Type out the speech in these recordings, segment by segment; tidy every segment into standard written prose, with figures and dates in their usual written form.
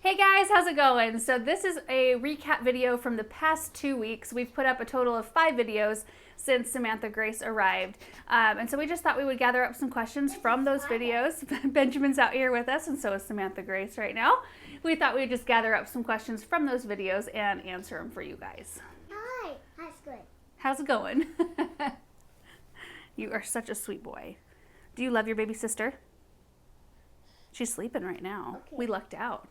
Hey guys, how's it going? So this is a recap video from the past 2 weeks. We've put up a total of 5 videos since Samantha Grace arrived. And so we just thought we would gather up some questions from those videos. Benjamin's out here with us, and so is Samantha Grace right now. We thought we'd just gather up some questions from those videos and answer them for you guys. Hi, how's it going? How's it going? You are such a sweet boy. Do you love your baby sister? She's sleeping right now. Okay. We lucked out.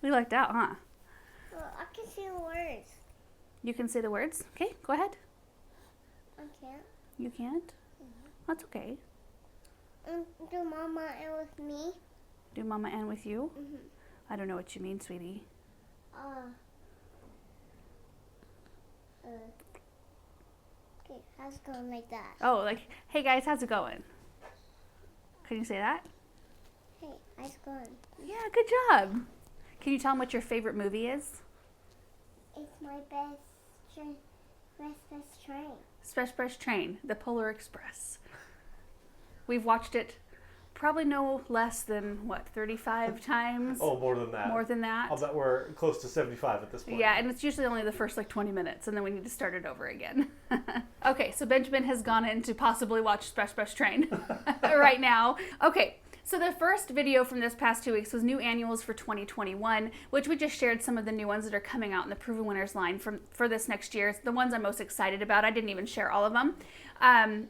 We lucked out, huh? Well, I can see the words. You can say the words? Okay, go ahead. I can't. You can't? That's okay. Do Mama and with me? Do Mama and with you? Mm-hmm. I don't know what you mean, sweetie. Okay, how's it going like that? Oh, like, hey guys, how's it going? Can you say that? Hey, how's it going? Yeah, good job. Can you tell them what your favorite movie is? It's my best train. Express Train, The Polar Express. We've watched it probably no less than, what, 35 times? Oh, more than that. More than that? I'll bet we're close to 75 at this point. Yeah, and it's usually only the first 20 minutes, and then we need to start it over again. Okay, so Benjamin has gone in to possibly watch Express Train right now. Okay, so the first video from this past 2 weeks was new annuals for 2021, which we just shared some of the new ones that are coming out in the Proven Winners line for this next year. It's the ones I'm most excited about. I didn't even share all of them.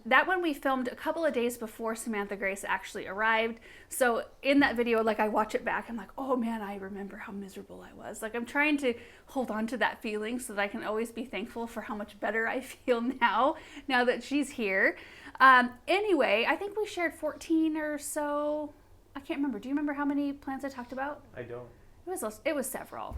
That one we filmed a couple of days before Samantha Grace actually arrived. So in that video, like, I watch it back, I'm like, oh man, I remember how miserable I was. Like, I'm trying to hold on to that feeling so that I can always be thankful for how much better I feel now that she's here. Anyway, I think we shared 14 or so. I can't remember. Do you remember how many plants I talked about? I don't. It was several.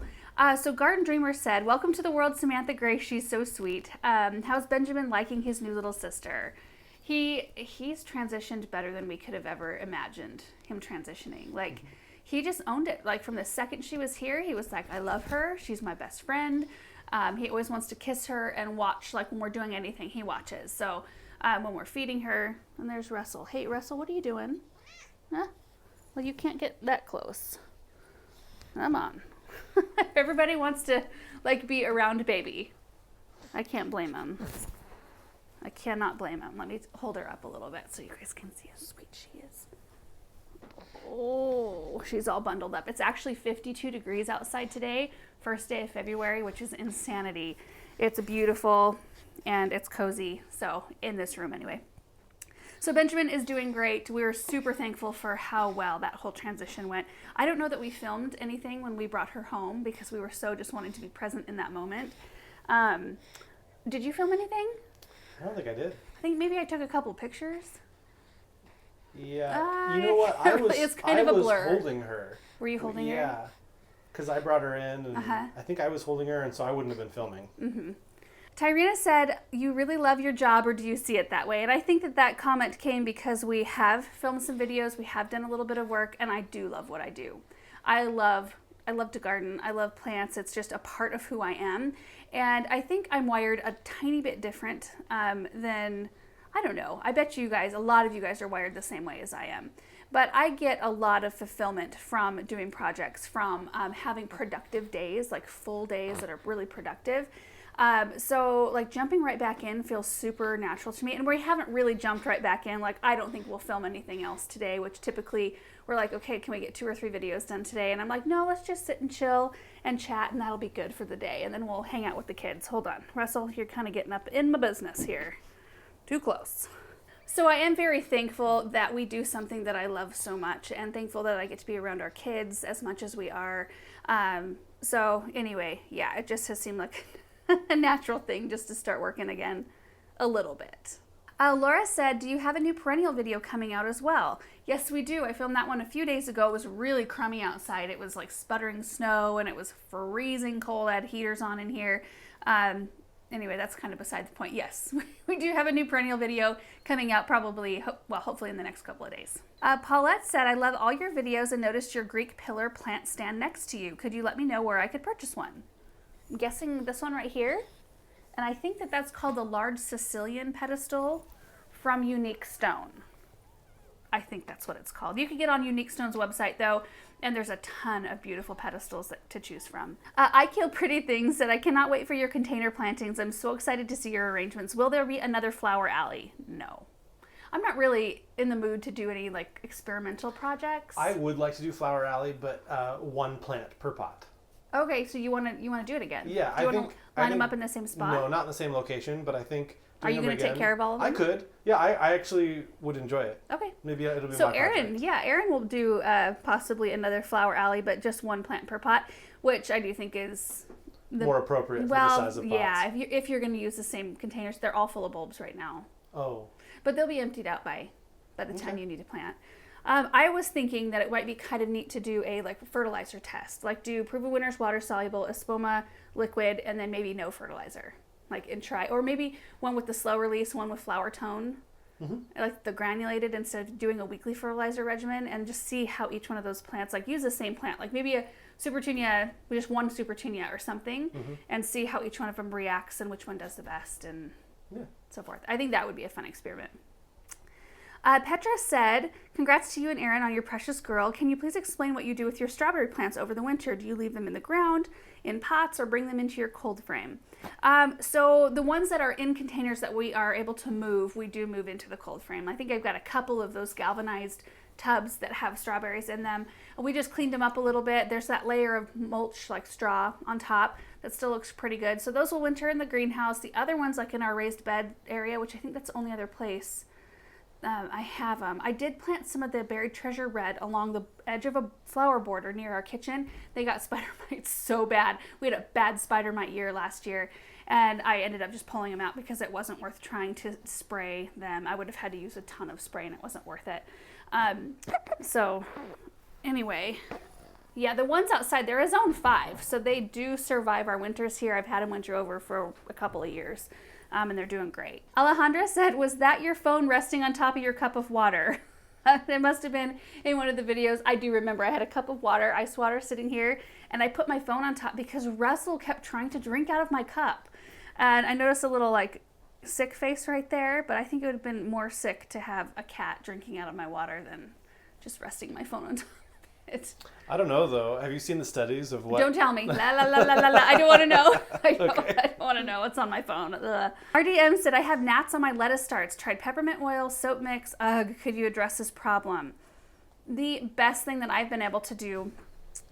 So Garden Dreamer said, welcome to the world, Samantha Grace. She's so sweet. How's Benjamin liking his new little sister? He's transitioned better than we could have ever imagined him transitioning. Like, he just owned it. Like, from the second she was here, he was like, I love her. She's my best friend. He always wants to kiss her and watch, like, when we're doing anything, he watches. So when we're feeding her, and there's Russell. Hey, Russell, what are you doing? Huh? Well, you can't get that close. Come on. Everybody wants to, like, be around baby. I can't blame him. I cannot blame him. Let me hold her up a little bit so you guys can see how sweet she is. Oh, she's all bundled up. It's actually 52 degrees outside today, first day of February, which is insanity. It's beautiful and it's cozy. So, in this room anyway. So Benjamin is doing great. We were super thankful for how well that whole transition went. I don't know that we filmed anything when we brought her home because we were so just wanting to be present in that moment. Did you film anything? I don't think I did. I think maybe I took a couple pictures. Yeah. You know what? I was, it's kind of a blur. Holding her. Were you holding her? Yeah. Because I brought her in, and I think I was holding her, and so I wouldn't have been filming. Mm-hmm. Tyrena said, you really love your job, or do you see it that way? And I think that comment came because we have filmed some videos, we have done a little bit of work, and I do love what I do. I love to garden. I love plants. It's just a part of who I am. And I think I'm wired a tiny bit different than, I don't know. I bet you guys, a lot of you guys are wired the same way as I am. But I get a lot of fulfillment from doing projects, from having productive days, like full days that are really productive. So like jumping right back in feels super natural to me, and we haven't really jumped right back in. Like, I don't think we'll film anything else today, which typically we're like, okay, can we get 2 or 3 videos done today? And I'm like, no, let's just sit and chill and chat, and that'll be good for the day. And then we'll hang out with the kids. Hold on, Russell, you're kind of getting up in my business here. Too close. So I am very thankful that we do something that I love so much, and thankful that I get to be around our kids as much as we are. So anyway, yeah, it just has seemed like a natural thing just to start working again a little bit. Laura said, do you have a new perennial video coming out as well? Yes, we do. I filmed that one a few days ago. It was really crummy outside. It was like sputtering snow and it was freezing cold. I had heaters on in here. Anyway, that's kind of beside the point. Yes, we do have a new perennial video coming out probably, hopefully in the next couple of days. Paulette said, I love all your videos and noticed your Greek pillar plant stand next to you. Could you let me know where I could purchase one? I'm guessing this one right here. And I think that's called the large Sicilian pedestal from Unique Stone. I think that's what it's called. You can get on Unique Stone's website though, and there's a ton of beautiful pedestals to choose from. I Kill Pretty Things said, I cannot wait for your container plantings. I'm so excited to see your arrangements. Will there be another flower alley? No. I'm not really in the mood to do any like experimental projects. I would like to do flower alley, but one plant per pot. Okay, so you want to do it again? Yeah, do you want to line them up in the same spot? No, not in the same location, but I think. Are you going to take care of all of them? I could. Yeah, I actually would enjoy it. Okay. Maybe it'll be so my project. Aaron will do possibly another flower alley, but just one plant per pot, which I do think is more appropriate for the size of pots. Yeah, if you're going to use the same containers, they're all full of bulbs right now. Oh. But they'll be emptied out by the time you need to plant. I was thinking that it might be kind of neat to do a like fertilizer test, like do Proven Winners water soluble, Espoma liquid, and then maybe no fertilizer, and try, or maybe one with the slow release, one with flower tone, like the granulated, instead of doing a weekly fertilizer regimen, and just see how each one of those plants, like use the same plant, like maybe a Supertunia, just one Supertunia or something, and see how each one of them reacts and which one does the best and so forth. I think that would be a fun experiment. Petra said, congrats to you and Aaron on your precious girl. Can you please explain what you do with your strawberry plants over the winter? Do you leave them in the ground, in pots, or bring them into your cold frame? So the ones that are in containers that we are able to move, we do move into the cold frame. I think I've got a couple of those galvanized tubs that have strawberries in them. We just cleaned them up a little bit. There's that layer of mulch, like straw, on top that still looks pretty good. So those will winter in the greenhouse. The other ones, like in our raised bed area, which I think that's the only other place I have them. I did plant some of the Buried Treasure Red along the edge of a flower border near our kitchen. They got spider mites so bad. We had a bad spider mite year last year, and I ended up just pulling them out because it wasn't worth trying to spray them. I would have had to use a ton of spray, and it wasn't worth it. So anyway, yeah, the ones outside, they're a zone 5, so they do survive our winters here. I've had them winter over for a couple of years. And they're doing great. Alejandra said, was that your phone resting on top of your cup of water? It must have been in one of the videos. I do remember I had a cup of water, ice water sitting here, and I put my phone on top because Russell kept trying to drink out of my cup. And I noticed a little sick face right there, but I think it would have been more sick to have a cat drinking out of my water than just resting my phone on top. I don't know though. Have you seen the studies of what? Don't tell me. La la la la la la. I don't want to know. I don't want to know. It's on my phone. Ugh. RDM said, I have gnats on my lettuce starts. Tried peppermint oil, soap mix. Ugh, could you address this problem? The best thing that I've been able to do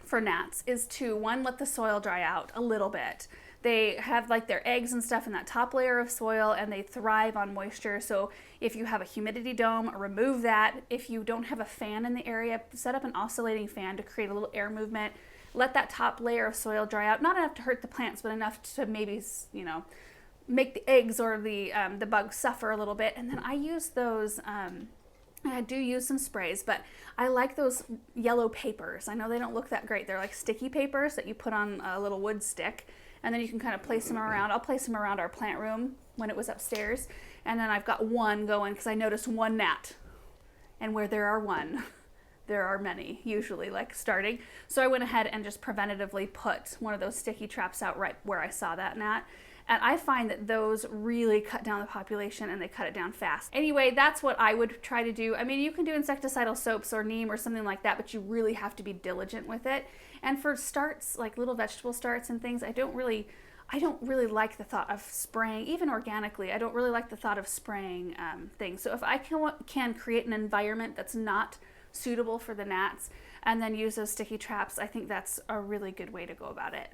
for gnats is to, one, let the soil dry out a little bit. They have their eggs and stuff in that top layer of soil, and they thrive on moisture. So if you have a humidity dome, remove that. If you don't have a fan in the area, set up an oscillating fan to create a little air movement. Let that top layer of soil dry out. Not enough to hurt the plants, but enough to maybe, make the eggs or the bugs suffer a little bit. And then I use those, I do use some sprays, but I like those yellow papers. I know they don't look that great. They're like sticky papers that you put on a little wood stick. And then you can kind of place them around. I'll place them around our plant room when it was upstairs. And then I've got one going because I noticed one gnat. And where there are one, there are many, usually, starting. So I went ahead and just preventatively put one of those sticky traps out right where I saw that gnat. And I find that those really cut down the population, and they cut it down fast. Anyway, that's what I would try to do. I mean, you can do insecticidal soaps or neem or something like that, but you really have to be diligent with it. And for starts, like little vegetable starts and things, I don't really like the thought of spraying, even organically. I don't really like the thought of spraying things. So if I can create an environment that's not suitable for the gnats and then use those sticky traps, I think that's a really good way to go about it.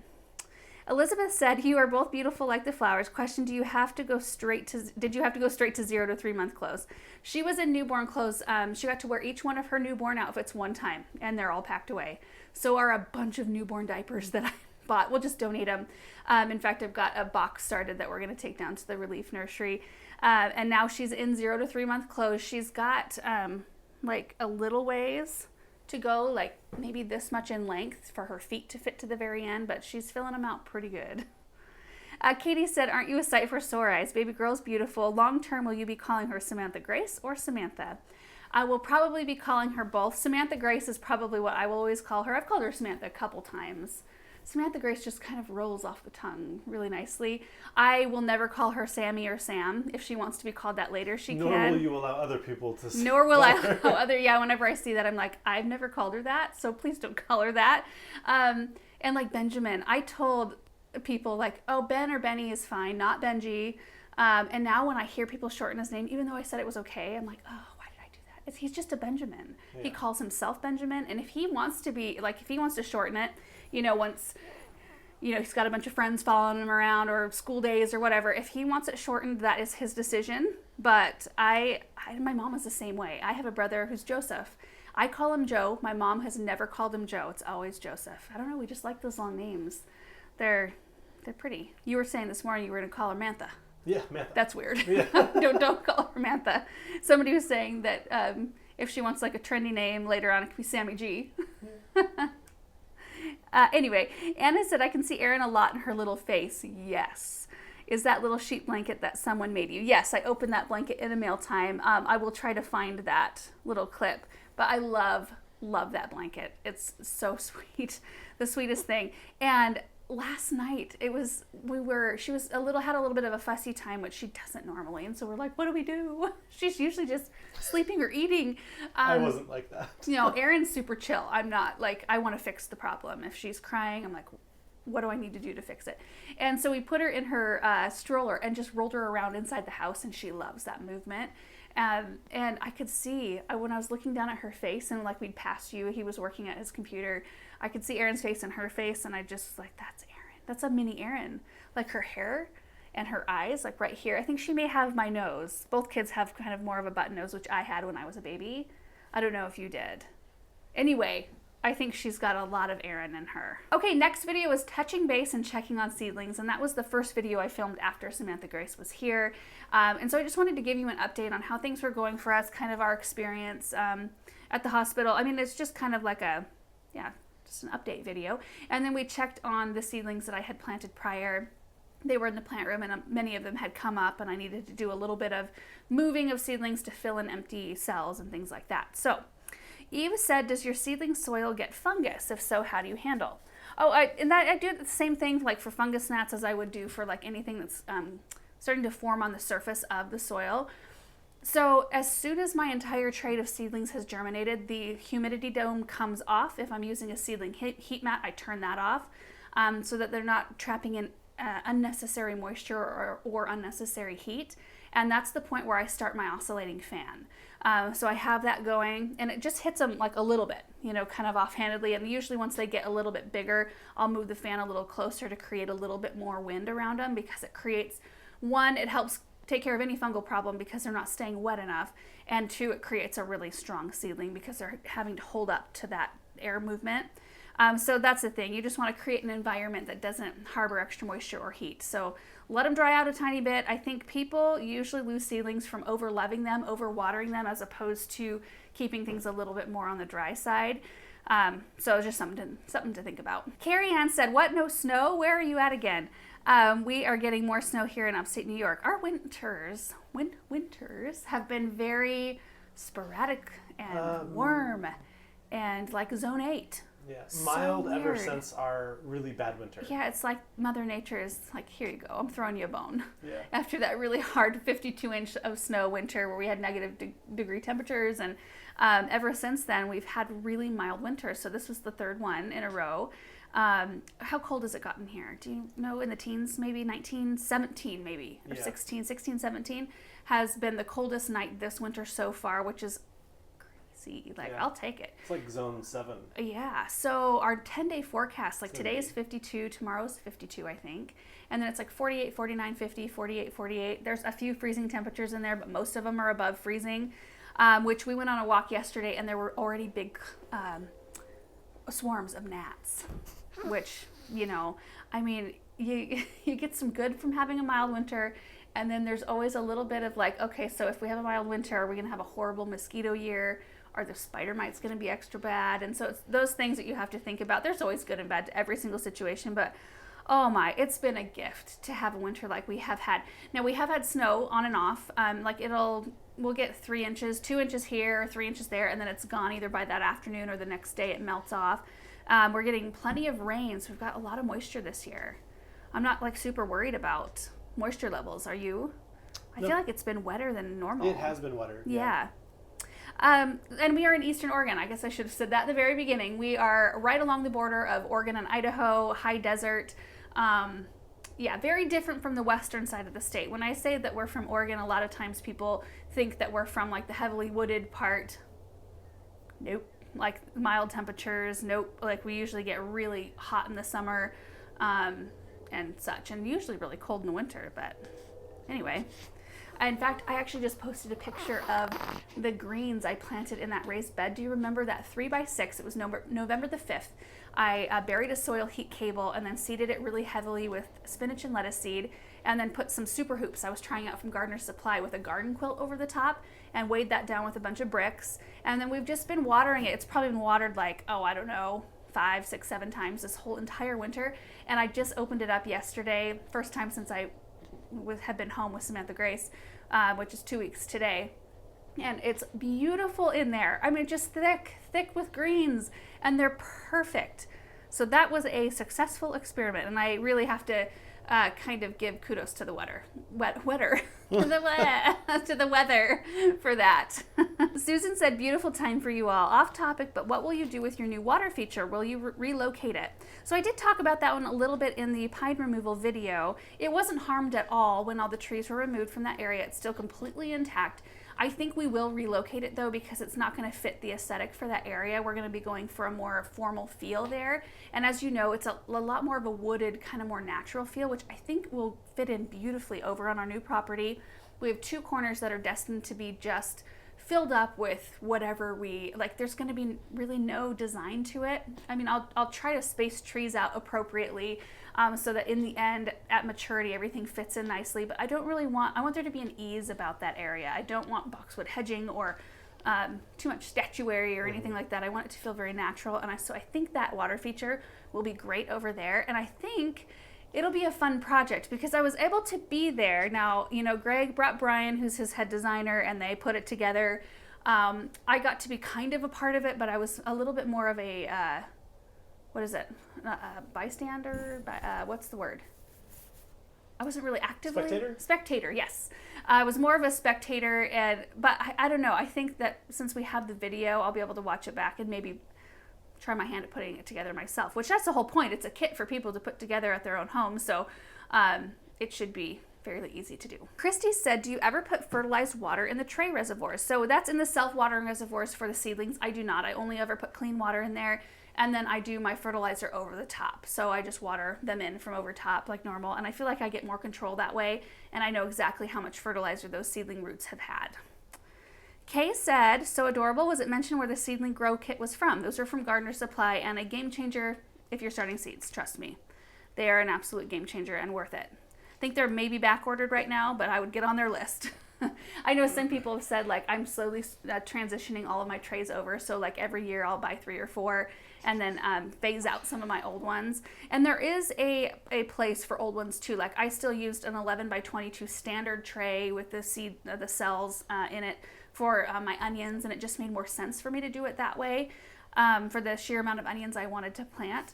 Elizabeth said, you are both beautiful like the flowers. Question, did you have to go straight to 0 to 3 month clothes? She was in newborn clothes. She got to wear each one of her newborn outfits one time, and they're all packed away. So are a bunch of newborn diapers that I bought. We'll just donate them. In fact, I've got a box started that we're going to take down to the relief nursery. And now she's in 0 to 3 month clothes. She's got a little ways to go, maybe this much in length for her feet to fit to the very end, but she's filling them out pretty good. Katie said, aren't you a sight for sore eyes? Baby girl's beautiful. Long term, will you be calling her Samantha Grace or Samantha? I will probably be calling her both. Samantha Grace is probably what I will always call her. I've called her Samantha a couple times Samantha Grace just kind of rolls off the tongue really nicely. I will never call her Sammy or Sam. If she wants to be called that later, she can. Nor will you allow other people to say Nor will I allow other, whenever I see that, I'm like, I've never called her that, so please don't call her that. And like Benjamin, I told people like, oh, Ben or Benny is fine, not Benji. And now when I hear people shorten his name, even though I said it was okay, I'm like, oh, why did I do that? He's just a Benjamin. Yeah. He calls himself Benjamin. And if he wants to be, like, if he wants to shorten it, once, he's got a bunch of friends following him around or school days or whatever, if he wants it shortened, that is his decision. But my mom is the same way. I have a brother who's Joseph. I call him Joe. My mom has never called him Joe. It's always Joseph. I don't know. We just like those long names. They're pretty. You were saying this morning you were going to call her Mantha. Yeah, Mantha. That's weird. Yeah. Don't call her Mantha. Somebody was saying that if she wants like a trendy name later on, it could be Sammy G. Anyway, Anna said, I can see Erin a lot in her little face. Yes. Is that little sheet blanket that someone made you? Yes, I opened that blanket in a mail time. I will try to find that little clip. But I love that blanket. It's so sweet. The sweetest thing. And last night she had a little bit of a fussy time, which she doesn't normally, and so we're like, what do we do? She's usually just sleeping or eating. I wasn't like that. Erin's super chill. I'm not. Like, I want to fix the problem. If she's crying, I'm like, what do I need to do to fix it? And so we put her in her stroller and just rolled her around inside the house, and she loves that movement. And I could see when I was looking down at her face, and like we'd passed you, he was working at his computer, I could see Erin's face and her face, and I just like, that's Erin. That's a mini Erin. Like her hair and her eyes, like right here. I think she may have my nose. Both kids have kind of more of a button nose, which I had when I was a baby. I don't know if you did. Anyway, I think she's got a lot of Erin in her. Okay, next video is touching base and checking on seedlings, and that was the first video I filmed after Samantha Grace was here. And so I just wanted to give you an update on how things were going for us, kind of our experience at the hospital. I mean, it's just kind of like just an update video. And then we checked on the seedlings that I had planted prior. They were in the plant room, and many of them had come up, and I needed to do a little bit of moving of seedlings to fill in empty cells and things like that. So Eve said, does your seedling soil get fungus? If so, how do you handle? Oh, I do the same thing like for fungus gnats as I would do for like anything that's starting to form on the surface of the soil. So as soon as my entire tray of seedlings has germinated, the humidity dome comes off. If I'm using a seedling heat mat, I turn that off so that they're not trapping in unnecessary moisture or unnecessary heat. And that's the point where I start my oscillating fan. So I have that going, and it just hits them like a little bit, kind of offhandedly. And usually once they get a little bit bigger, I'll move the fan a little closer to create a little bit more wind around them, because it creates, one, it helps take care of any fungal problem because they're not staying wet enough, and two, it creates a really strong seedling because they're having to hold up to that air movement. So that's the thing. You just want to create an environment that doesn't harbor extra moisture or heat. So let them dry out a tiny bit. I think people usually lose seedlings from over-loving them, over-watering them, as opposed to keeping things a little bit more on the dry side. So just something to think about. Carrie Ann said, what, no snow? Where are you at again? We are getting more snow here in upstate New York. Our winters have been very sporadic and warm and like zone 8. Yeah, So mild ever weird. since our really bad winter. Yeah, it's like Mother Nature is like, here you go, I'm throwing you a bone. Yeah. After that really hard 52-inch of snow winter where we had negative degree temperatures, and ever since then we've had really mild winters. So this was the third one in a row. How cold has it gotten here? Do you know, in the teens, maybe 17 maybe, or 16, 17 has been the coldest night this winter so far, which is crazy. Like, I'll take it. It's like zone 7. Yeah, so our 10-day forecast, like today is 52, tomorrow's 52, I think. And then it's like 48, 49, 50, 48, 48. There's a few freezing temperatures in there, but most of them are above freezing, which we went on a walk yesterday, and there were already big swarms of gnats, which, I mean, you get some good from having a mild winter, and then there's always a little bit of like, okay, so if we have a mild winter, are we going to have a horrible mosquito year? Are the spider mites going to be extra bad? And so it's those things that you have to think about. There's always good and bad to every single situation, but oh my, it's been a gift to have a winter like we have had. Now, we have had snow on and off. We'll get 3 inches, 2 inches here, 3 inches there, and then it's gone either by that afternoon or the next day it melts off. We're getting plenty of rain, so we've got a lot of moisture this year. I'm not like super worried about moisture levels. Are you? I feel like it's been wetter than normal. It has been wetter. Yeah. And we are in Eastern Oregon. I guess I should have said that at the very beginning. We are right along the border of Oregon and Idaho, high desert. Yeah, very different from the western side of the state. When I say that we're from Oregon, a lot of times people think that we're from like the heavily wooded part. Nope. Like mild temperatures. Nope. Like we usually get really hot in the summer and such, and usually really cold in the winter. But anyway. In fact, I actually just posted a picture of the greens I planted in that raised bed. Do you remember that 3x6? It was November the 5th. I buried a soil heat cable and then seeded it really heavily with spinach and lettuce seed, and then put some super hoops I was trying out from Gardener's Supply with a garden quilt over the top, and weighed that down with a bunch of bricks. And then we've just been watering it. It's probably been watered like, I don't know, 5, 6, 7 times this whole entire winter. And I just opened it up yesterday, first time since I have been home with Samantha Grace, which is 2 weeks today, and it's beautiful in there. I mean, just thick with greens, and they're perfect. So that was a successful experiment, and I really have to kind of give kudos to the weather to the weather for that. Susan said, beautiful time for you all. Off topic, but what will you do with your new water feature? Will you relocate it? So I did talk about that one a little bit in the pine removal video. It wasn't harmed at all when all the trees were removed from that area. It's still completely intact. I think we will relocate it though, because it's not going to fit the aesthetic for that area. We're going to be going for a more formal feel there. And as you know, it's a lot more of a wooded, kind of more natural feel, which I think will fit in beautifully over on our new property. We have 2 corners that are destined to be just filled up with whatever we like. There's going to be really no design to it. I mean, I'll try to space trees out appropriately so that in the end, at maturity, everything fits in nicely. But I want there to be an ease about that area. I don't want boxwood hedging or too much statuary or anything like that. I want it to feel very natural. And so I think that water feature will be great over there. And I think it'll be a fun project because I was able to be there. Now, Greg brought Brian, who's his head designer, and they put it together. I got to be kind of a part of it, but I was a little bit more of a, bystander? What's the word? I wasn't really actively... Spectator, yes. I was more of a spectator, but I don't know. I think that since we have the video, I'll be able to watch it back and maybe try my hand at putting it together myself, which that's the whole point. It's a kit for people to put together at their own home, so it should be fairly easy to do. Christy said, do you ever put fertilized water in the tray reservoirs? So that's in the self-watering reservoirs for the seedlings. I do not. I only ever put clean water in there, and then I do my fertilizer over the top. So I just water them in from over top like normal, and I feel like I get more control that way, and I know exactly how much fertilizer those seedling roots have had. Kay said, so adorable. Was it mentioned where the seedling grow kit was from? Those are from Gardener's Supply, and a game changer if you're starting seeds. Trust me. They are an absolute game changer and worth it. I think they're maybe back ordered right now, but I would get on their list. I know some people have said, like, I'm slowly transitioning all of my trays over. So like every year I'll buy 3 or 4 and then phase out some of my old ones. And there is a place for old ones too. Like I still used an 11x22 standard tray with the the cells in it for my onions, and it just made more sense for me to do it that way for the sheer amount of onions I wanted to plant.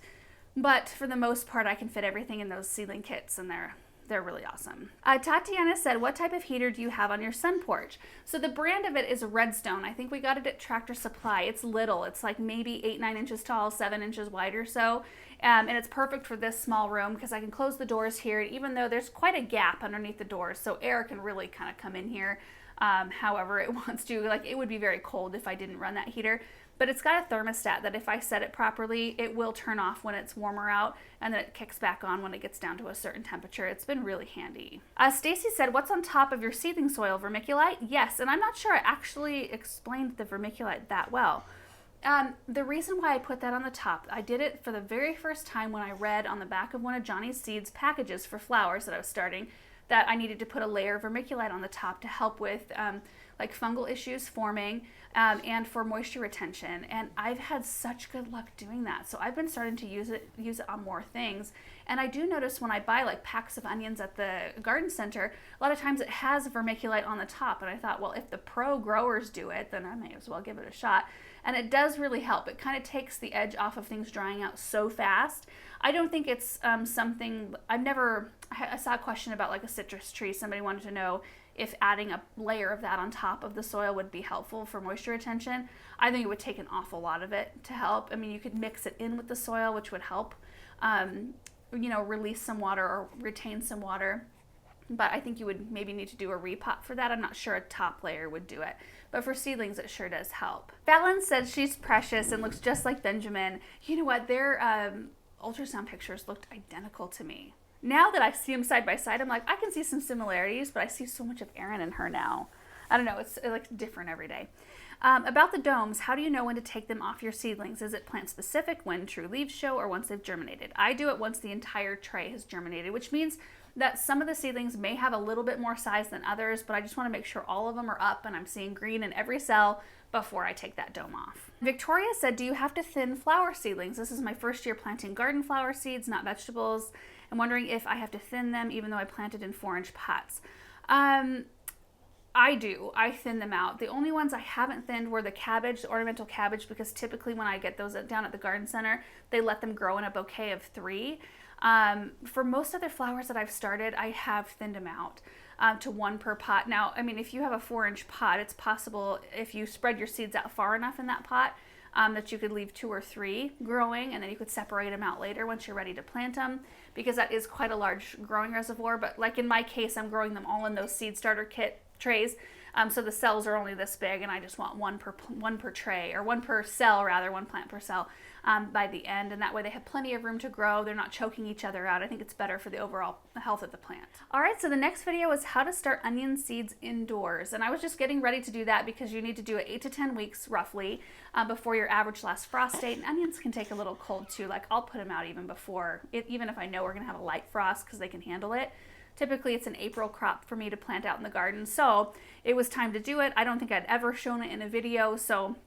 But for the most part, I can fit everything in those seedling kits, and they're really awesome. Tatiana said, what type of heater do you have on your sun porch? So the brand of it is Redstone. I think we got it at Tractor Supply. It's little. It's like maybe 8-9 inches tall, 7 inches wide or so. And it's perfect for this small room because I can close the doors here, even though there's quite a gap underneath the doors, so air can really kind of come in here however it wants to. Like it would be very cold if I didn't run that heater. But it's got a thermostat that if I set it properly, it will turn off when it's warmer out, and then it kicks back on when it gets down to a certain temperature. It's been really handy. Stacy said, what's on top of your seedling soil? Vermiculite? Yes, and I'm not sure I actually explained the vermiculite that well. The reason why I put that on the top, I did it for the very first time when I read on the back of one of Johnny's Seeds packages for flowers that I was starting that I needed to put a layer of vermiculite on the top to help with like fungal issues forming and for moisture retention. And I've had such good luck doing that. So I've been starting to use it on more things. And I do notice when I buy like packs of onions at the garden center, a lot of times it has vermiculite on the top. And I thought, well, if the pro growers do it, then I may as well give it a shot. and it does really help. It kind of takes the edge off of things drying out so fast. I don't think it's something, I saw a question about like a citrus tree. Somebody wanted to know if adding a layer of that on top of the soil would be helpful for moisture retention. I think it would take an awful lot of it to help. I mean, you could mix it in with the soil, which would help, release some water or retain some water. But I think you would maybe need to do a repot for that. I'm not sure a top layer would do it. But for seedlings, it sure does help. Fallon said she's precious and looks just like Benjamin. You know what? Their ultrasound pictures looked identical to me. Now that I see them side by side, I'm like, I can see some similarities, but I see so much of Erin in her now. I don't know. It's like different every day. About the domes, how do you know when to take them off your seedlings? Is it plant specific, when true leaves show, or once they've germinated? I do it once the entire tray has germinated, which means that some of the seedlings may have a little bit more size than others, but I just want to make sure all of them are up and I'm seeing green in every cell before I take that dome off. Victoria said, do you have to thin flower seedlings? This is my first year planting garden flower seeds, not vegetables. I'm wondering if I have to thin them even though I planted in 4-inch pots. I do. I thin them out. The only ones I haven't thinned were the cabbage, the ornamental cabbage, because typically when I get those down at the garden center, they let them grow in a bouquet of 3. For most other flowers that I've started, I have thinned them out to 1 per pot. Now, I mean, if you have a 4-inch pot, it's possible if you spread your seeds out far enough in that pot that you could leave 2 or 3 growing, and then you could separate them out later once you're ready to plant them, because that is quite a large growing reservoir. But like in my case, I'm growing them all in those seed starter kit trays. So the cells are only this big, and I just want one per tray, or 1 per cell rather, 1 plant per cell by the end, and that way they have plenty of room to grow. They're not choking each other out. I think it's better for the overall health of the plant. All right, so the next video is how to start onion seeds indoors, and I was just getting ready to do that because you need to do it 8 to 10 weeks roughly before your average last frost date, and onions can take a little cold too. Like I'll put them out even before, even if I know we're gonna have a light frost, because they can handle it. Typically it's an April crop for me to plant out in the garden, so it was time to do it. I don't think I'd ever shown it in a video, so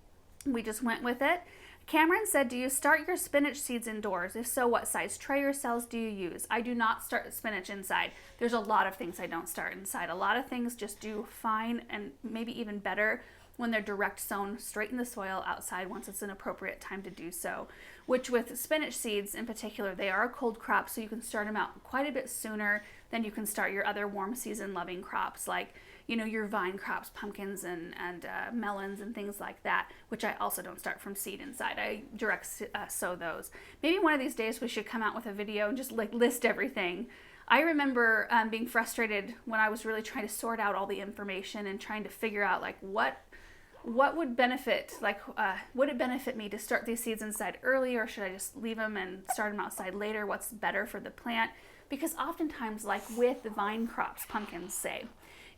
we just went with it. Cameron said, do you start your spinach seeds indoors? If so, what size tray or cells do you use? I do not start spinach inside. There's a lot of things I don't start inside. A lot of things just do fine, and maybe even better when they're direct sown straight in the soil outside once it's an appropriate time to do so. Which with spinach seeds in particular, they are a cold crop, so you can start them out quite a bit sooner than you can start your other warm season loving crops, like your vine crops, pumpkins and melons and things like that, which I also don't start from seed inside. I direct sow those. Maybe one of these days we should come out with a video and just like list everything. I remember being frustrated when I was really trying to sort out all the information and trying to figure out like what would benefit, would it benefit me to start these seeds inside early, or should I just leave them and start them outside later? What's better for the plant? Because oftentimes, like with the vine crops, pumpkins, say,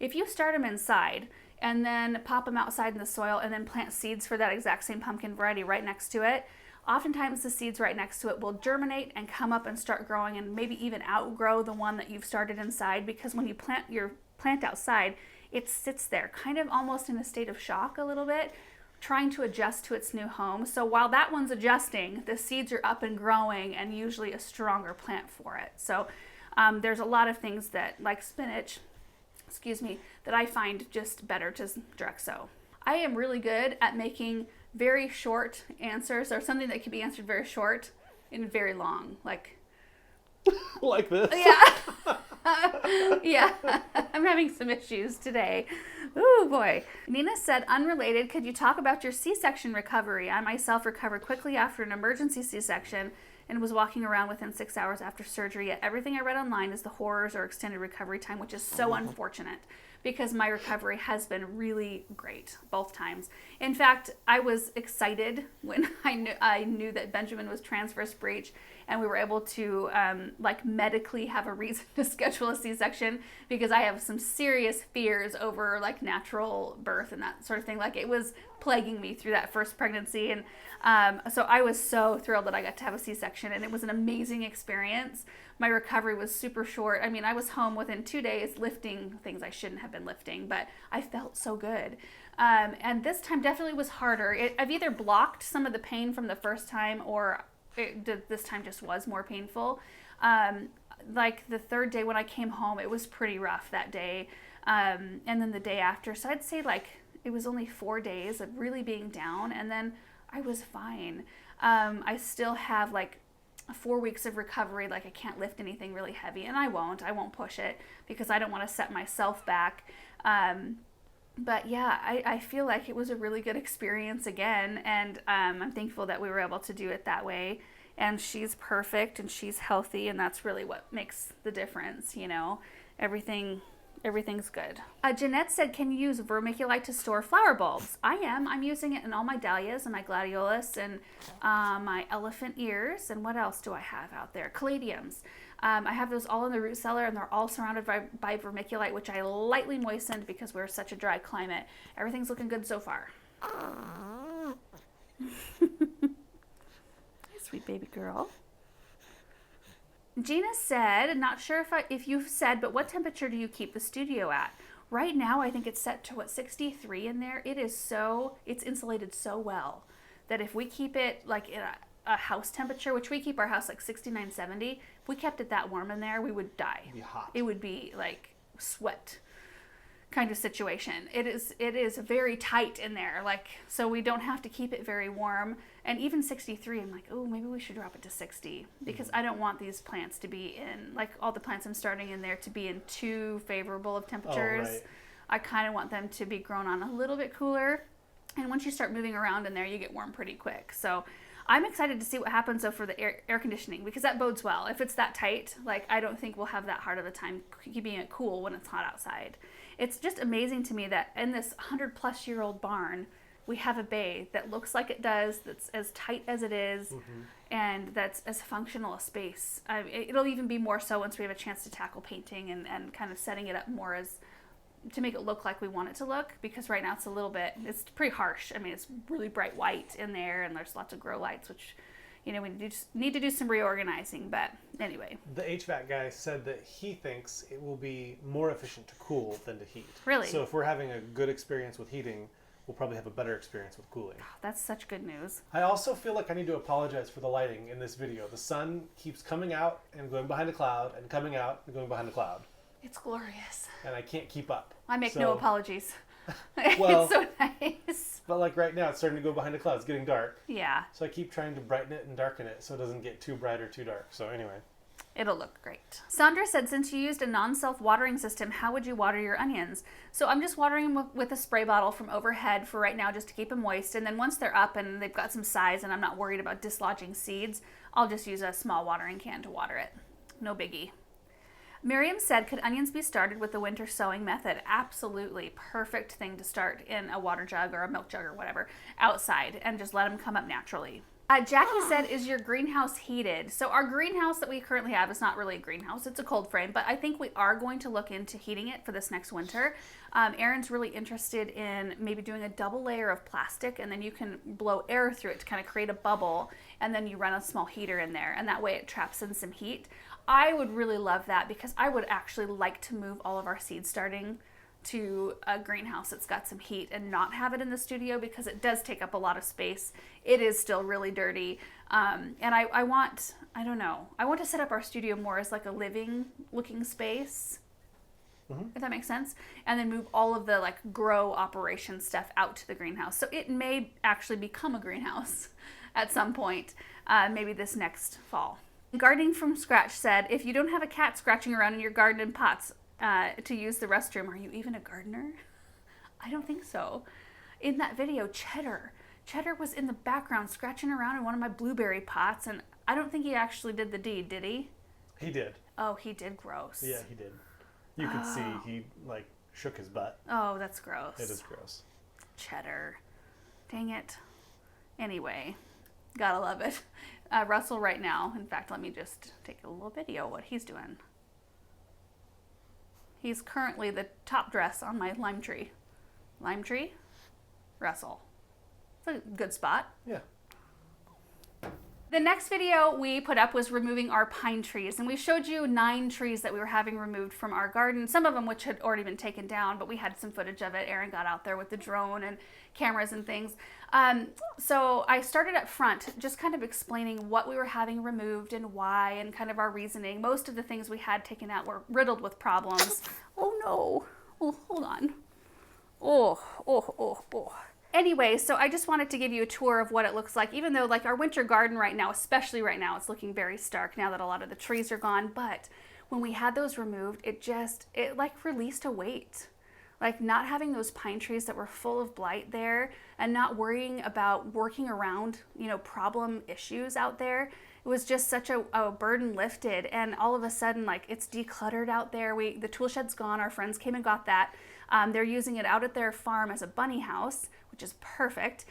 if you start them inside and then pop them outside in the soil and then plant seeds for that exact same pumpkin variety right next to it, oftentimes the seeds right next to it will germinate and come up and start growing and maybe even outgrow the one that you've started inside, because when you plant your plant outside, it sits there kind of almost in a state of shock a little bit, trying to adjust to its new home. So while that one's adjusting, the seeds are up and growing and usually a stronger plant for it. So there's a lot of things that, like spinach, that I find just better to direct sow. I am really good at making very short answers, or something that can be answered very short and very long, like like this. Yeah. Yeah. I'm having some issues today. Ooh, boy. Nina said, unrelated, could you talk about your C-section recovery? I myself recovered quickly after an emergency C-section and was walking around within 6 hours after surgery. Yet everything I read online is the horrors or extended recovery time, which is so unfortunate, because my recovery has been really great both times. In fact, I was excited when I knew that Benjamin was transverse breech and we were able to medically have a reason to schedule a C-section, because I have some serious fears over like natural birth and that sort of thing. Like it was plaguing me through that first pregnancy, and so I was so thrilled that I got to have a C-section, and it was an amazing experience. My recovery was super short. I mean, I was home within 2 days lifting things I shouldn't have been lifting, but I felt so good. And this time definitely was harder. I've either blocked some of the pain from the first time, or this time just was more painful. Like the third day when I came home, it was pretty rough that day. And then the day after. So I'd say like it was only 4 days of really being down, and then I was fine. I still have like 4 weeks of recovery. Like I can't lift anything really heavy, and I won't push it because I don't want to set myself back. But yeah, I feel like it was a really good experience again, and I'm thankful that we were able to do it that way. And she's perfect, and she's healthy, and that's really what makes the difference, you know. Everything's good. Jeanette said, can you use vermiculite to store flower bulbs? I am. I'm using it in all my dahlias and my gladiolus and my elephant ears. And what else do I have out there? Caladiums. I have those all in the root cellar, and they're all surrounded by vermiculite, which I lightly moistened because we're such a dry climate. Everything's looking good so far. Sweet baby girl. Gina said, not sure if you've said, but what temperature do you keep the studio at? Right now, I think it's set to 63 in there. It's insulated so well that if we keep it like in a house temperature, which we keep our house like 69, 70, if we kept it that warm in there, we would die. It'd be hot. It would be like sweat kind of situation. It is very tight in there, like, so we don't have to keep it very warm. And even 63, I'm like, oh, maybe we should drop it to 60 because I don't want these plants to be in, like all the plants I'm starting in there, to be in too favorable of temperatures. Oh, right. I kind of want them to be grown on a little bit cooler. And once you start moving around in there, you get warm pretty quick. So I'm excited to see what happens though for the air conditioning, because that bodes well. If it's that tight, like I don't think we'll have that hard of a time keeping it cool when it's hot outside. It's just amazing to me that in this 100-plus-year-old barn, we have a bay that looks like it does, that's as tight as it is, and that's as functional a space. It'll even be more so once we have a chance to tackle painting and kind of setting it up more as to make it look like we want it to look, because right now it's pretty harsh. I mean, it's really bright white in there, and there's lots of grow lights, which, you know, we need to do some reorganizing, but anyway. The HVAC guy said that he thinks it will be more efficient to cool than to heat. Really? So if we're having a good experience with heating, we'll probably have a better experience with cooling. Oh, that's such good news. I also feel like I need to apologize for the lighting in this video. The sun keeps coming out and going behind a cloud, and coming out and going behind a cloud. It's glorious. And I can't keep up. I make no apologies. Well, it's so nice. But like right now, it's starting to go behind a cloud. It's getting dark. Yeah. So I keep trying to brighten it and darken it so it doesn't get too bright or too dark. So anyway. It'll look great. Sandra said, since you used a non-self watering system, how would you water your onions? So I'm just watering them with a spray bottle from overhead for right now, just to keep them moist. And then once they're up and they've got some size and I'm not worried about dislodging seeds, I'll just use a small watering can to water it. No biggie. Miriam said, could onions be started with the winter sowing method? Absolutely. Perfect thing to start in a water jug or a milk jug or whatever outside, and just let them come up naturally. Jackie said, is your greenhouse heated? So our greenhouse that we currently have is not really a greenhouse. It's a cold frame, but I think we are going to look into heating it for this next winter. Aaron's really interested in maybe doing a double layer of plastic, and then you can blow air through it to kind of create a bubble, and then you run a small heater in there, and that way it traps in some heat. I would really love that, because I would actually like to move all of our seed starting to a greenhouse that's got some heat and not have it in the studio, because it does take up a lot of space. It is still really dirty. And I want to set up our studio more as like a living looking space, if that makes sense. And then move all of the like grow operation stuff out to the greenhouse. So it may actually become a greenhouse at some point, maybe this next fall. Gardening from Scratch said, if you don't have a cat scratching around in your garden and pots, to use the restroom, are you even a gardener? I don't think so. In that video, Cheddar was in the background scratching around in one of my blueberry pots, and I don't think he actually did the deed, did he? He did. Oh, he did. Gross. Yeah, he did. You could see he like shook his butt. Oh, that's gross. It is gross. Cheddar. Dang it. Anyway, gotta love it. Russell right now, in fact, let me just take a little video of what he's doing. He's currently the top dress on my lime tree. Lime tree, Russell. It's a good spot. Yeah. The next video we put up was removing our pine trees, and we showed you 9 trees that we were having removed from our garden, some of them which had already been taken down, but we had some footage of it. Aaron got out there with the drone and cameras and things. So I started up front, just kind of explaining what we were having removed and why, and kind of our reasoning. Most of the things we had taken out were riddled with problems. Oh no. Oh, hold on. Oh. Anyway, so I just wanted to give you a tour of what it looks like, even though like our winter garden right now, especially right now, it's looking very stark now that a lot of the trees are gone. But when we had those removed, it like released a weight. Like not having those pine trees that were full of blight there and not worrying about working around, problem issues out there. It was just such a burden lifted, and all of a sudden, like, it's decluttered out there. The tool shed's gone. Our friends came and got that. They're using it out at their farm as a bunny house, which is perfect.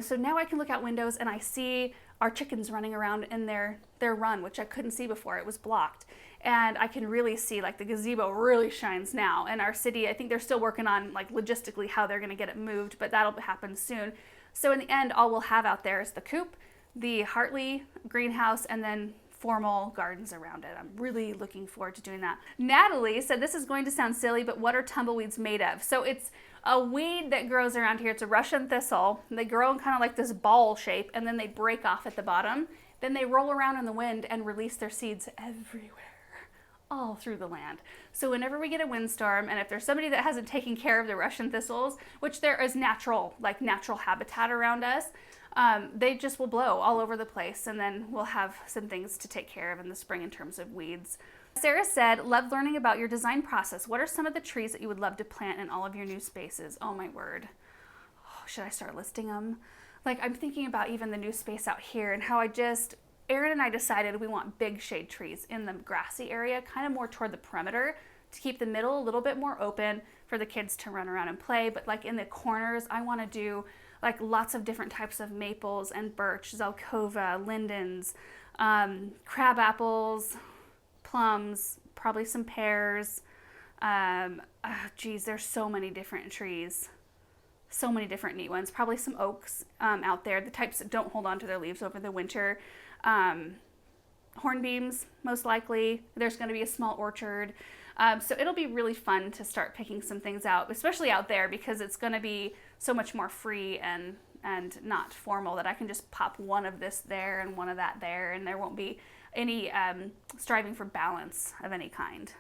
So now I can look out windows and I see our chickens running around in their run, which I couldn't see before. It was blocked. And I can really see like the gazebo really shines now. And our city, I think they're still working on like logistically how they're going to get it moved, but that'll happen soon. So in the end, all we'll have out there is the coop, the Hartley greenhouse, and then formal gardens around it. I'm really looking forward to doing that. Natalie said, this is going to sound silly, but what are tumbleweeds made of? So it's a weed that grows around here. It's a Russian thistle. They grow in kind of like this ball shape, and then they break off at the bottom. Then they roll around in the wind and release their seeds everywhere, all through the land. So whenever we get a windstorm, and if there's somebody that hasn't taken care of the Russian thistles, which there is natural habitat around us, they just will blow all over the place, and then we'll have some things to take care of in the spring in terms of weeds. Sarah said, love learning about your design process. What are some of the trees that you would love to plant in all of your new spaces? Oh my word. Oh, should I start listing them? Like, I'm thinking about even the new space out here and how Aaron and I decided we want big shade trees in the grassy area, kind of more toward the perimeter, to keep the middle a little bit more open for the kids to run around and play. But like in the corners, I want to do like lots of different types of maples and birch, zelkova, lindens, crab apples, plums, probably some pears. There's so many different trees. So many different neat ones. Probably some oaks out there, the types that don't hold on to their leaves over the winter. Hornbeams, most likely. There's going to be a small orchard. So it'll be really fun to start picking some things out, especially out there, because it's going to be so much more free and not formal that I can just pop one of this there and one of that there, and there won't be any striving for balance of any kind.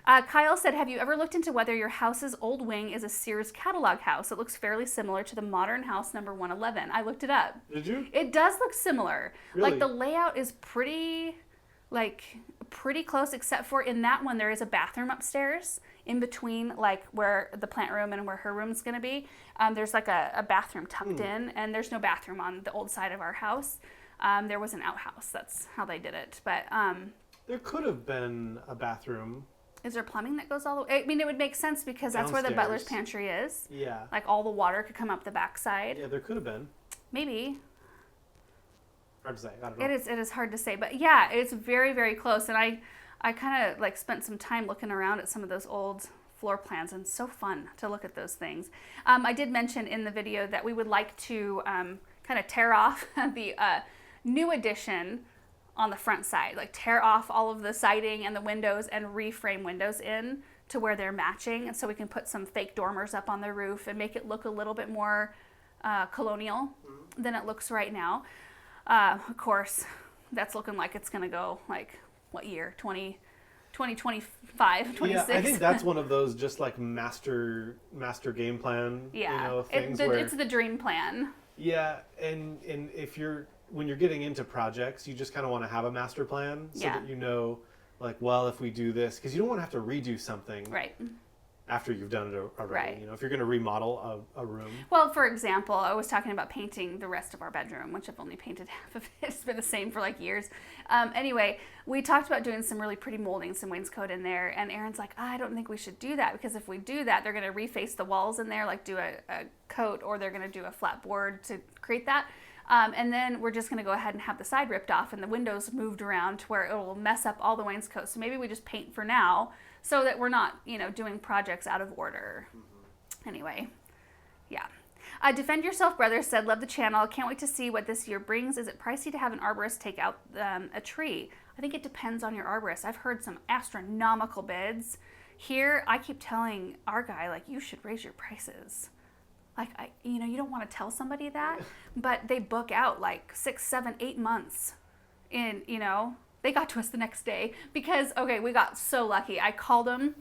Kyle said, have you ever looked into whether your house's old wing is a Sears catalog house? It looks fairly similar to the modern house number 111. I looked it up. Did you? It does look similar. Really? Like the layout is pretty close, except for in that one there is a bathroom upstairs in between like where the plant room and where her room is going to be. There's like a bathroom tucked in, and there's no bathroom on the old side of our house. There was an outhouse. That's how they did it. But there could have been a bathroom. Is there plumbing that goes all the way? I mean, it would make sense because that's where the butler's pantry is. Yeah. Like all the water could come up the backside. Yeah, there could have been. Maybe. Hard to say. I don't know. It is hard to say, but yeah, it's very, very close. And I kind of like spent some time looking around at some of those old floor plans, and it's so fun to look at those things. I did mention in the video that we would like to kind of tear off the new addition on the front side, like tear off all of the siding and the windows and reframe windows in to where they're matching, and so we can put some fake dormers up on the roof and make it look a little bit more colonial than it looks right now. Of course, that's looking like it's going to go like, what year? 2025, 26? Yeah, I think that's one of those just like master game plan, things where it's the dream plan. Yeah, and when you're getting into projects, you just kind of want to have a master plan so that you know, like, well, if we do this, because you don't want to have to redo something after you've done it already. Right. You know, if you're going to remodel a room. Well, for example, I was talking about painting the rest of our bedroom, which I've only painted half of it. It's been the same for like years. Anyway, we talked about doing some really pretty molding, some wainscot in there, and Aaron's like, I don't think we should do that, because if we do that, they're going to reface the walls in there, like do a coat, or they're going to do a flat board to create that. And then we're just going to go ahead and have the side ripped off and the windows moved around to where it will mess up all the wainscots. So maybe we just paint for now so that we're not, doing projects out of order. Anyway, yeah. Defend Yourself Brother said, love the channel. Can't wait to see what this year brings. Is it pricey to have an arborist take out a tree? I think it depends on your arborist. I've heard some astronomical bids. Here, I keep telling our guy, like, you should raise your prices. Like, you don't want to tell somebody that, but they book out like 6, 7, 8 months in, they got to us the next day because, okay, we got so lucky. I called them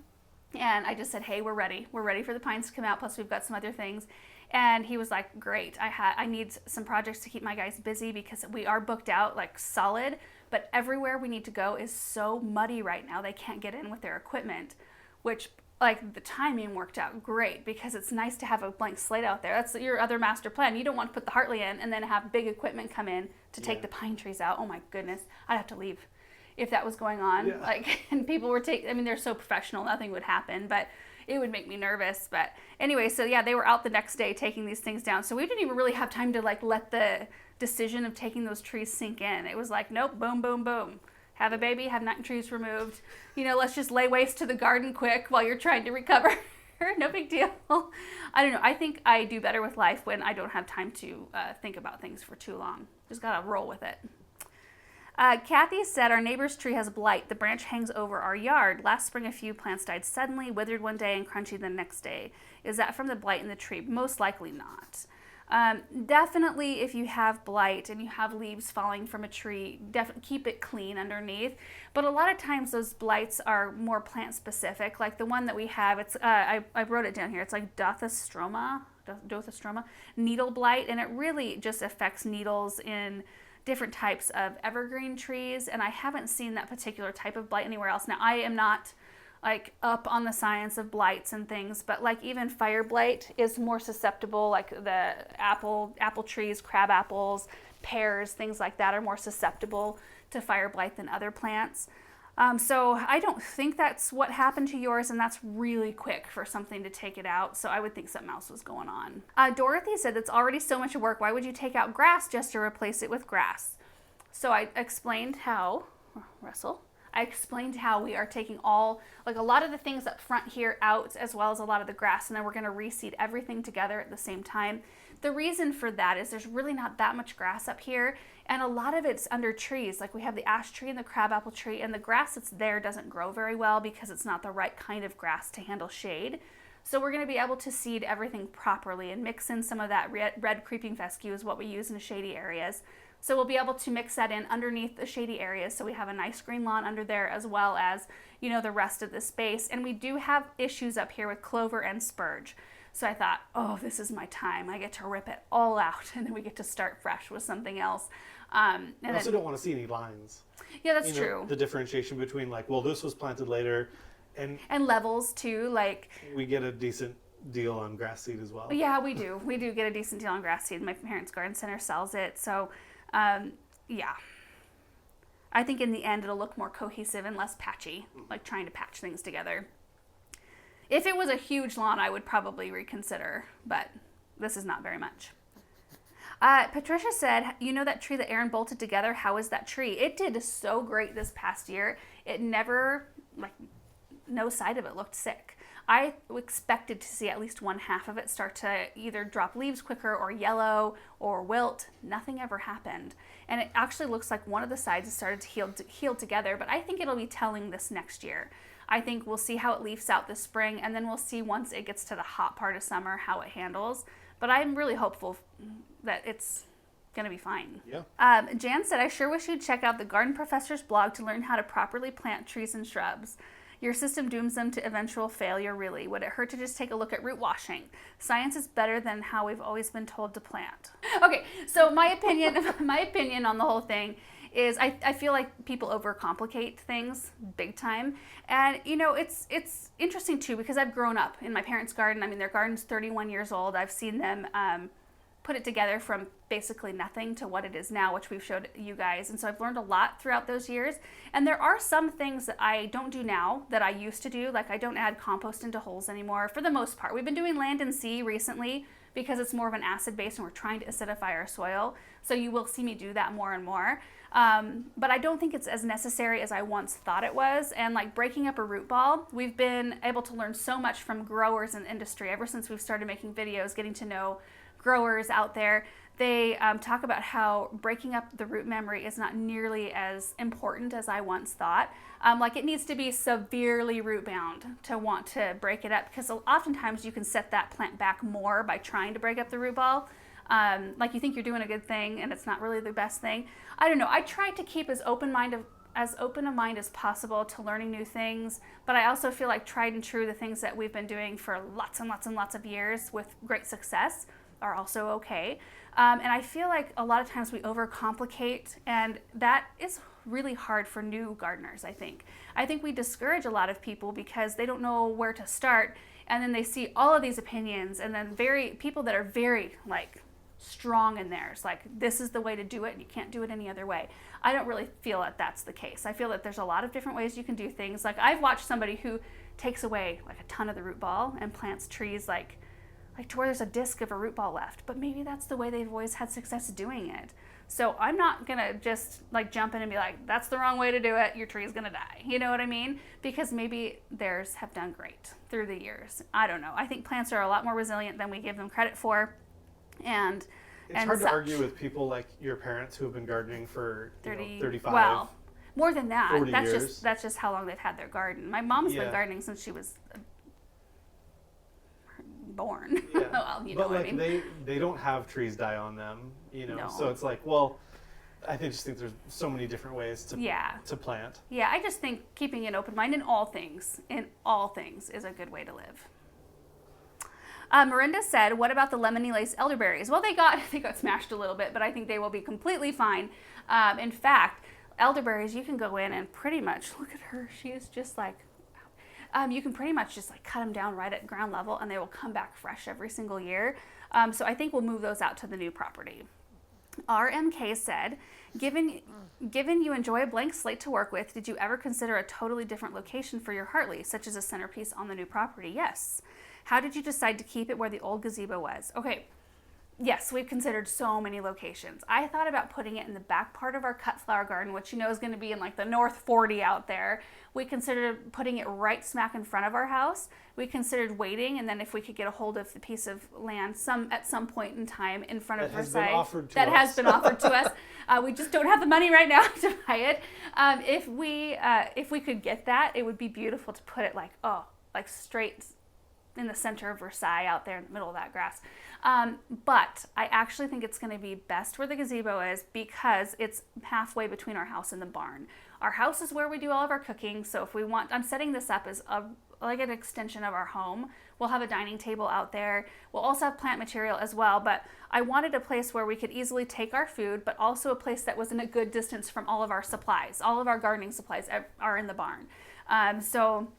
And I just said, hey, we're ready. We're ready for the pines to come out. Plus we've got some other things. And he was like, great. I need some projects to keep my guys busy because we are booked out like solid, but everywhere we need to go is so muddy right now. They can't get in with their equipment, which like the timing worked out great because it's nice to have a blank slate out there. That's your other master plan. You don't want to put the Hartley in and then have big equipment come in to take the pine trees out. Oh my goodness. I'd have to leave if that was going on. Yeah. Like, and people were I mean, they're so professional, nothing would happen, but it would make me nervous. But anyway, so yeah, they were out the next day taking these things down. So we didn't even really have time to like let the decision of taking those trees sink in. It was like, nope, boom, boom, boom. Have a baby, have 9 trees removed. You know, let's just lay waste to the garden quick while you're trying to recover. No big deal. I don't know. I think I do better with life when I don't have time to think about things for too long. Just gotta roll with it. Kathy said, our neighbor's tree has blight. The branch hangs over our yard. Last spring, a few plants died suddenly, withered one day, and crunchy the next day. Is that from the blight in the tree? Most likely not. Definitely, if you have blight and you have leaves falling from a tree, keep it clean underneath. But a lot of times those blights are more plant specific. Like the one that we have, it's I wrote it down here. It's like Dothostroma needle blight, and it really just affects needles in different types of evergreen trees, and I haven't seen that particular type of blight anywhere else. Now, I am not like up on the science of blights and things, but like even fire blight is more susceptible, like the apple trees, crab apples, pears, things like that are more susceptible to fire blight than other plants. So I don't think that's what happened to yours, and that's really quick for something to take it out. So I would think something else was going on. Dorothy said, it's already so much work. Why would you take out grass just to replace it with grass? So I explained how, I explained how we are taking like a lot of the things up front here out, as well as a lot of the grass, and then we're going to reseed everything together at the same time. The reason for that is there's really not that much grass up here, and a lot of it's under trees. Like we have the ash tree and the crabapple tree, and the grass that's there doesn't grow very well because it's not the right kind of grass to handle shade. So we're going to be able to seed everything properly and mix in some of that red creeping fescue is what we use in the shady areas. So we'll be able to mix that in underneath the shady areas, so we have a nice green lawn under there, as well as, you know, the rest of the space. And we do have issues up here with clover and spurge. So I thought, oh, this is my time. I get to rip it all out, and then we get to start fresh with something else. And I also don't want to see any lines. Yeah, that's true. The differentiation between like, well, this was planted later, and levels too. Like we get a decent deal on grass seed as well. Yeah, we do. We do get a decent deal on grass seed. My parents' garden center sells it. So, yeah. I think in the end it'll look more cohesive and less patchy, like trying to patch things together. If it was a huge lawn, I would probably reconsider, but this is not very much. Patricia said, you know that tree that Aaron bolted together? How is that tree? It did so great this past year. It never, like, no side of it looked sick. I expected to see at least one half of it start to either drop leaves quicker or yellow or wilt. Nothing ever happened. And it actually looks like one of the sides has started to heal together, but I think it'll be telling this next year. I think we'll see how it leaves out this spring, and then we'll see once it gets to the hot part of summer how it handles. But I'm really hopeful that it's going to be fine. Yeah. Jan said, I sure wish you'd check out the Garden Professor's blog to learn how to properly plant trees and shrubs. Your system dooms them to eventual failure, really. Would it hurt to just take a look at root washing? Science is better than how we've always been told to plant. Okay, so my opinion on the whole thing is I feel like people overcomplicate things big time. And, you know, it's interesting, too, because I've grown up in my parents' garden. I mean, their garden's 31 years old. I've seen them put it together from basically nothing to what it is now, which we've showed you guys. And so I've learned a lot throughout those years. And there are some things that I don't do now that I used to do. Like I don't add compost into holes anymore for the most part. We've been doing land and sea recently because it's more of an acid base and we're trying to acidify our soil. So you will see me do that more and more. But I don't think it's as necessary as I once thought it was. And like breaking up a root ball, we've been able to learn so much from growers in the industry ever since we've started making videos, getting to know growers out there. They talk about how breaking up the root memory is not nearly as important as I once thought. Like it needs to be severely root bound to want to break it up, because oftentimes you can set that plant back more by trying to break up the root ball. Like you think you're doing a good thing and it's not really the best thing. I don't know. I try to keep as open-minded as open a mind as possible to learning new things, but I also feel like tried and true, the things that we've been doing for lots and lots and lots of years with great success are also okay. And I feel like a lot of times we overcomplicate, and that is really hard for new gardeners, I think. I think we discourage a lot of people because they don't know where to start, and then they see all of these opinions, and then people that are very like strong in theirs, like this is the way to do it and you can't do it any other way. I don't really feel that that's the case. I feel that there's a lot of different ways you can do things. Like I've watched somebody who takes away like a ton of the root ball and plants trees like to where there's a disc of a root ball left, but maybe that's the way they've always had success doing it. So I'm not gonna just like jump in and be like, that's the wrong way to do it, your tree is gonna die. You know what I mean? Because maybe theirs have done great through the years. I don't know. I think plants are a lot more resilient than we give them credit for. And it's hard to argue with people like your parents who have been gardening for 35. Well, more than that. 40 years. That's just how long they've had their garden. My mom's been gardening since she was born. Yeah. Well, you know but what I mean. They don't have trees die on them, No. So it's like, well, just think there's so many different ways to plant. Yeah, I just think keeping an open mind in all things is a good way to live. Miranda said, what about the lemony lace elderberries? Well, they got smashed a little bit, but I think they will be completely fine. In fact, elderberries, you can go in and pretty much, look at her, she is just like, you can pretty much just like cut them down right at ground level and they will come back fresh every single year. So I think we'll move those out to the new property. RMK said, given you enjoy a blank slate to work with, did you ever consider a totally different location for your Hartley, such as a centerpiece on the new property? Yes. How did you decide to keep it where the old gazebo was? Okay, yes, we've considered so many locations. I thought about putting it in the back part of our cut flower garden, which is going to be in like the North 40 out there. We considered putting it right smack in front of our house. We considered waiting, and then if we could get a hold of the piece of land at some point in time in front of Versailles. Has been offered to us. We just don't have the money right now to buy it. If we could get that, it would be beautiful to put it like straight in the center of Versailles out there in the middle of that grass. But I actually think it's going to be best where the gazebo is because it's halfway between our house and the barn. Our house is where we do all of our cooking, so if we want, I'm setting this up as like an extension of our home. We'll have a dining table out there. We'll also have plant material as well, but I wanted a place where we could easily take our food, but also a place that was in a good distance from all of our supplies. All of our gardening supplies are in the barn. So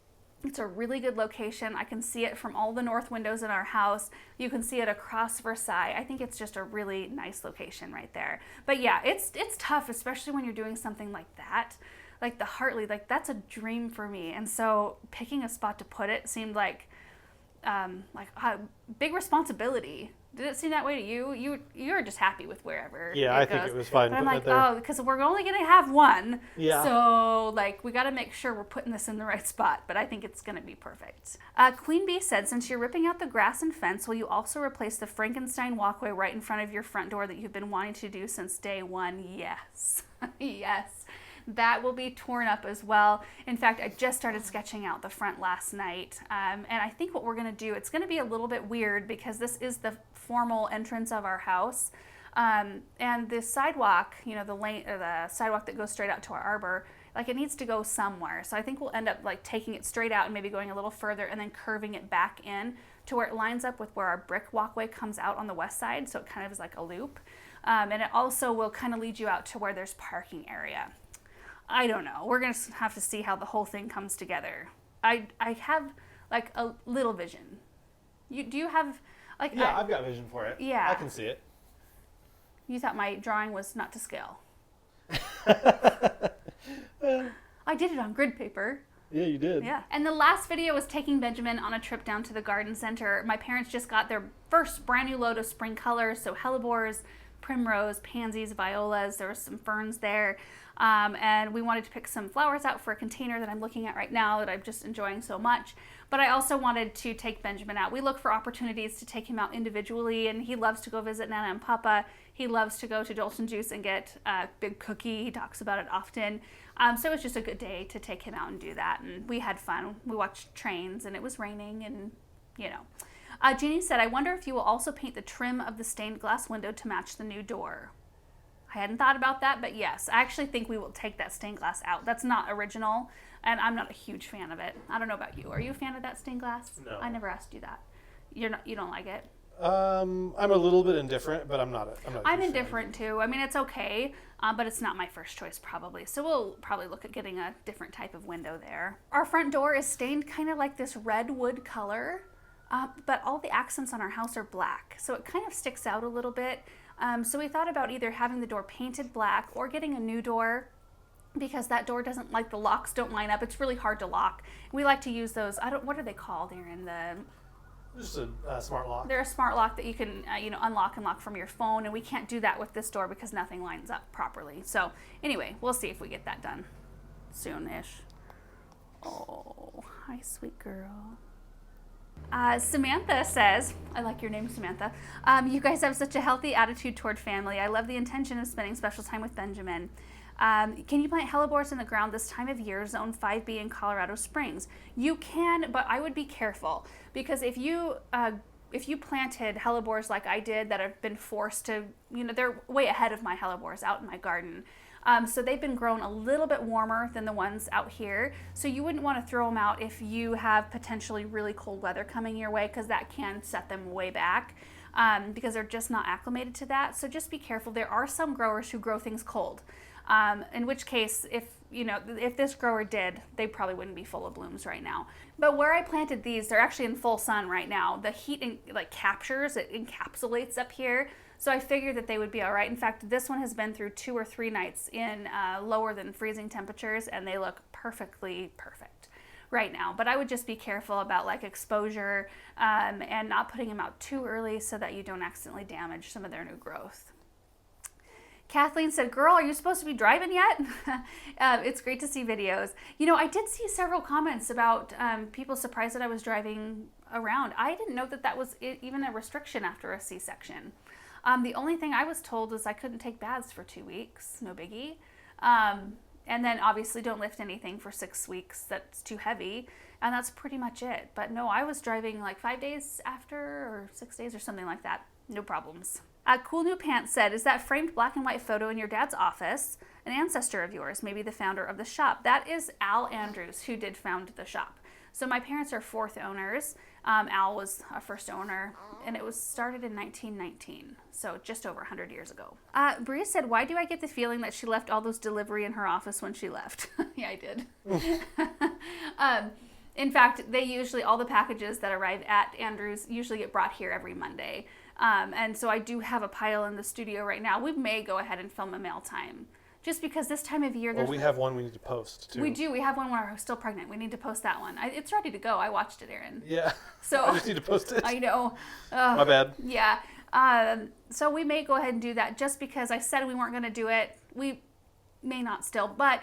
it's a really good location. I can see it from all the north windows in our house. You can see it across Versailles. I think it's just a really nice location right there. But yeah, it's tough, especially when you're doing something like that. Like the Hartley, like that's a dream for me. And so picking a spot to put it seemed like a big responsibility. Did it seem that way to you? You were just happy with wherever. Yeah, I think it was fine. But I'm like, because we're only gonna have one. Yeah. So like we got to make sure we're putting this in the right spot. But I think it's gonna be perfect. Queen Bee said, since you're ripping out the grass and fence, will you also replace the Frankenstein walkway right in front of your front door that you've been wanting to do since day one? Yes, yes. That will be torn up as well. In fact, I just started sketching out the front last night. And I think what we're gonna do, it's gonna be a little bit weird because this is the formal entrance of our house. And the sidewalk, the sidewalk that goes straight out to our arbor, like it needs to go somewhere. So I think we'll end up like taking it straight out and maybe going a little further and then curving it back in to where it lines up with where our brick walkway comes out on the west side. So it kind of is like a loop. And it also will kind of lead you out to where there's parking area. I don't know. We're going to have to see how the whole thing comes together. I have like a little vision. Do you have like... Yeah, I've got vision for it. Yeah. I can see it. You thought my drawing was not to scale. I did it on grid paper. Yeah, you did. Yeah. And the last video was taking Benjamin on a trip down to the garden center. My parents just got their first brand new load of spring colors, so Hellebores, primrose, pansies, violas. There were some ferns there. And we wanted to pick some flowers out for a container that I'm looking at right now that I'm just enjoying so much. But I also wanted to take Benjamin out. We look for opportunities to take him out individually, and he loves to go visit Nana and Papa. He loves to go to Jolson Juice and get a big cookie. He talks about it often. So it was just a good day to take him out and do that. And we had fun. We watched trains, and it was raining, and Jeannie said, I wonder if you will also paint the trim of the stained glass window to match the new door. I hadn't thought about that, but yes, I actually think we will take that stained glass out. That's not original, and I'm not a huge fan of it. I don't know about you. Are you a fan of that stained glass? No. I never asked you that. You're not. You don't like it? I'm a little bit indifferent, but I'm not. I'm indifferent too. I mean, it's okay, but it's not my first choice probably. So we'll probably look at getting a different type of window there. Our front door is stained kind of like this red wood color, but all the accents on our house are black, so it kind of sticks out a little bit. So we thought about either having the door painted black or getting a new door, because that door doesn't, like, the locks don't line up. It's really hard to lock. We like to use those, what are they called, Aaron? Just a smart lock. They're a smart lock that you can unlock and lock from your phone, and we can't do that with this door because nothing lines up properly. So anyway, we'll see if we get that done soon-ish. Oh, hi, sweet girl. Samantha says, I like your name, Samantha. You guys have such a healthy attitude toward family. I love the intention of spending special time with Benjamin. Can you plant hellebores in the ground this time of year, zone 5B in Colorado Springs? You can, but I would be careful, because if you planted hellebores like I did that have been forced to, they're way ahead of my hellebores out in my garden. So they've been grown a little bit warmer than the ones out here. So you wouldn't want to throw them out if you have potentially really cold weather coming your way, because that can set them way back, because they're just not acclimated to that. So just be careful. There are some growers who grow things cold. In which case, if this grower did, they probably wouldn't be full of blooms right now. But where I planted these, they're actually in full sun right now. The heat captures, it encapsulates up here. So I figured that they would be all right. In fact, this one has been through 2 or 3 nights in lower than freezing temperatures, and they look perfectly perfect right now. But I would just be careful about exposure and not putting them out too early so that you don't accidentally damage some of their new growth. Kathleen said, girl, are you supposed to be driving yet? It's great to see videos. I did see several comments about people surprised that I was driving around. I didn't know that was even a restriction after a C-section. The only thing I was told was I couldn't take baths for 2 weeks, no biggie. And then obviously don't lift anything for 6 weeks, that's too heavy. And that's pretty much it. But no, I was driving 5 days after, or 6 days or something like that. No problems. Cool New Pants said, is that framed black and white photo in your dad's office an ancestor of yours, maybe the founder of the shop? That is Al Andrews, who did found the shop. So my parents are 4th owners. Al was a first owner, and it was started in 1919, so just over 100 years ago. Bria said, why do I get the feeling that she left all those delivery in her office when she left? Yeah, I did. In fact, all the packages that arrive at Andrews usually get brought here every Monday. And so I do have a pile in the studio right now. We may go ahead and film a mail time, just because this time of year... we have one we need to post, too. We do. We have one where I'm still pregnant. We need to post that one. It's ready to go. I watched it, Aaron. Yeah. So I just need to post it. I know. My bad. Yeah. So we may go ahead and do that, just because I said we weren't going to do it. We may not still, but...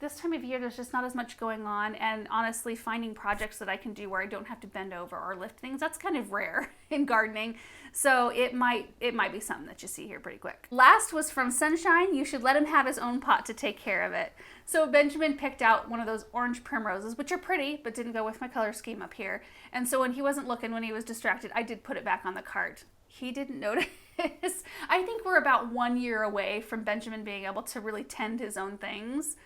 this time of year, there's just not as much going on, and honestly, finding projects that I can do where I don't have to bend over or lift things, that's kind of rare in gardening. So it might be something that you see here pretty quick. Last was from Sunshine. You should let him have his own pot to take care of it. So Benjamin picked out one of those orange primroses, which are pretty, but didn't go with my color scheme up here. And so when he wasn't looking, when he was distracted, I did put it back on the cart. He didn't notice. I think we're about 1 year away from Benjamin being able to really tend his own things,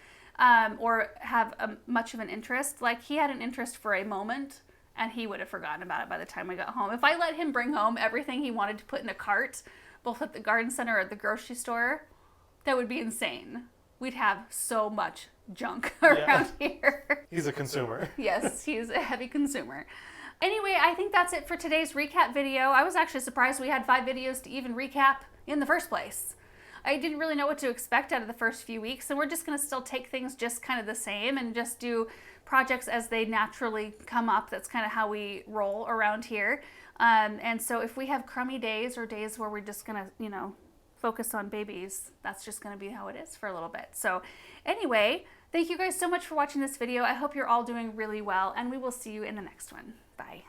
or have much of an interest. He had an interest for a moment, and he would have forgotten about it by the time we got home. If I let him bring home everything he wanted to put in a cart, both at the garden center or at the grocery store, that would be insane. We'd have so much junk around here. He's a consumer. Yes, he's a heavy consumer. Anyway, I think that's it for today's recap video. I was actually surprised we had 5 videos to even recap in the first place. I didn't really know what to expect out of the first few weeks, and we're just going to still take things just kind of the same and just do projects as they naturally come up. That's kind of how we roll around here. And so if we have crummy days or days where we're just going to, focus on babies, that's just going to be how it is for a little bit. So anyway, thank you guys so much for watching this video. I hope you're all doing really well, and we will see you in the next one. Bye.